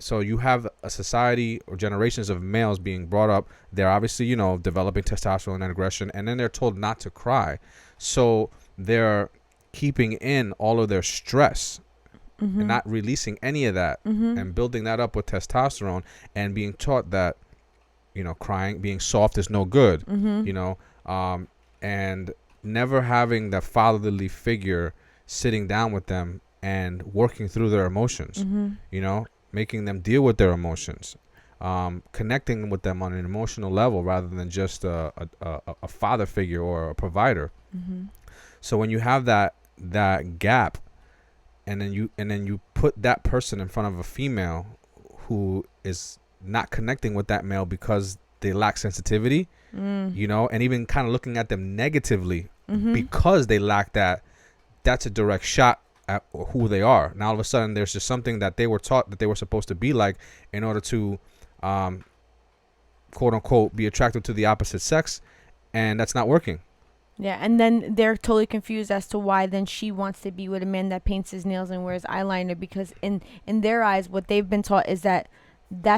So you have a society or generations of males being brought up. They're obviously, developing testosterone and aggression, and then they're told not to cry. So they're keeping in all of their stress and not releasing any of that and building that up with testosterone and being taught that, crying, being soft is no good, and never having that fatherly figure sitting down with them and working through their emotions, making them deal with their emotions, connecting with them on an emotional level rather than just a father figure or a provider. So when you have that gap, and then you put that person in front of a female who is not connecting with that male because they lack sensitivity, and even kind of looking at them negatively because they lack that, that's a direct shot at who they are. Now all of a sudden there's just something that they were taught that they were supposed to be like in order to quote unquote be attracted to the opposite sex, and that's not working. Yeah, and then they're totally confused as to why then she wants to be with a man that paints his nails and wears eyeliner, because in their eyes what they've been taught is that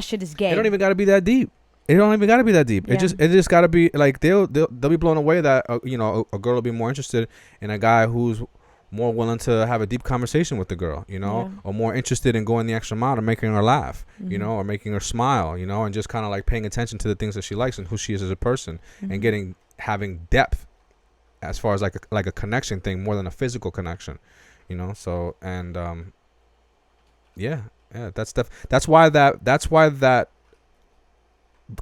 shit is gay. It don't even got to be that deep. Yeah. It just got to be like they'll be blown away that a girl will be more interested in a guy who's more willing to have a deep conversation with the girl, or more interested in going the extra mile to making her laugh, or making her smile, and just kind of like paying attention to the things that she likes and who she is as a person, and having depth as far as like a connection thing more than a physical connection, so, and that's why that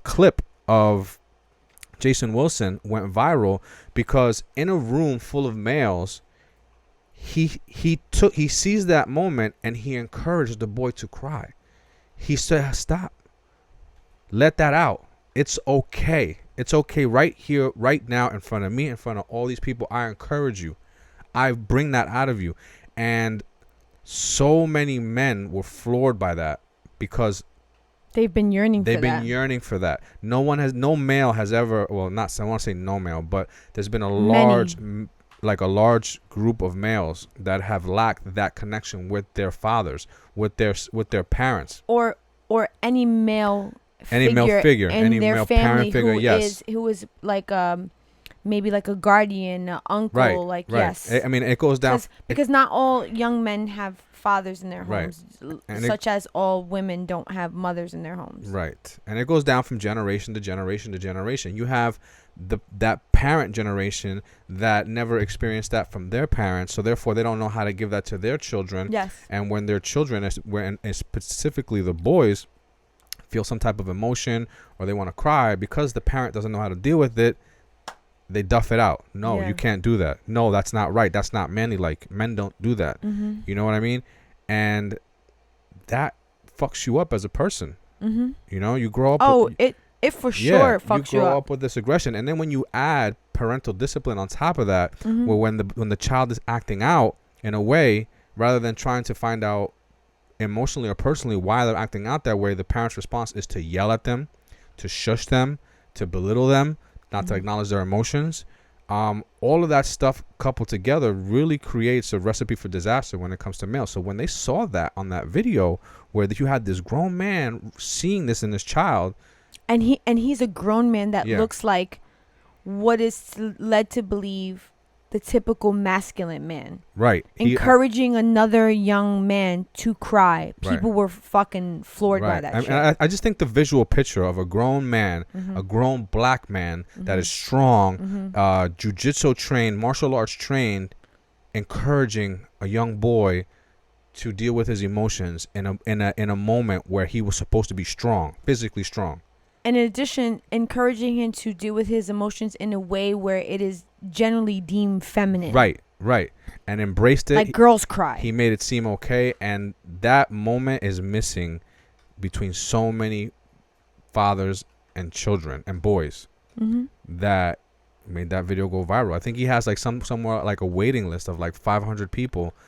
clip of Jason Wilson went viral, because in a room full of males, he sees that moment and he encouraged the boy to cry. He said, stop, let that out, it's okay. It's okay right here, right now, in front of me, in front of all these people. I encourage you. I bring that out of you. And so many men were floored by that because they've been yearning for that. No male has ever, well, not, I want to say no male, but there's been a large group of males that have lacked that connection with their fathers, with their parents. Or any male figure, any male parent figure, yes, who is like maybe like a guardian, an uncle, right. Yes. I mean, it goes down because not all young men have fathers in their homes, such as all women don't have mothers in their homes. Right, and it goes down from generation to generation to generation. You have that parent generation that never experienced that from their parents, so therefore they don't know how to give that to their children. Yes, and when their children, when specifically the boys, feel some type of emotion or they want to cry, because the parent doesn't know how to deal with it, they duff it out. No, you can't do that. No, that's not right. That's not manly. Like, men don't do that. You know what I mean? And that fucks you up as a person. You grow up. It for sure fucks you up. You grow up with this aggression, and then when you add parental discipline on top of that, where when the child is acting out in a way, rather than trying to find out emotionally or personally why they're acting out that way, the parent's response is to yell at them, to shush them, to belittle them, not to acknowledge their emotions. All of that stuff coupled together really creates a recipe for disaster when it comes to males. So when they saw that on that video, where you had this grown man seeing this in this child, and he's a grown man that looks like what is led to believe the typical masculine man. Right. Encouraging another young man to cry. People were fucking floored by that shit. I just think the visual picture of a grown man, a grown black man that is strong, jiu-jitsu trained, martial arts trained, encouraging a young boy to deal with his emotions in a moment where he was supposed to be strong, physically strong. And in addition, encouraging him to deal with his emotions in a way where it is generally deemed feminine. Right. And embraced it. Like girls cry. He made it seem okay. And that moment is missing between so many fathers and children and boys that made that video go viral. I think he has like somewhere like a waiting list of like 500 people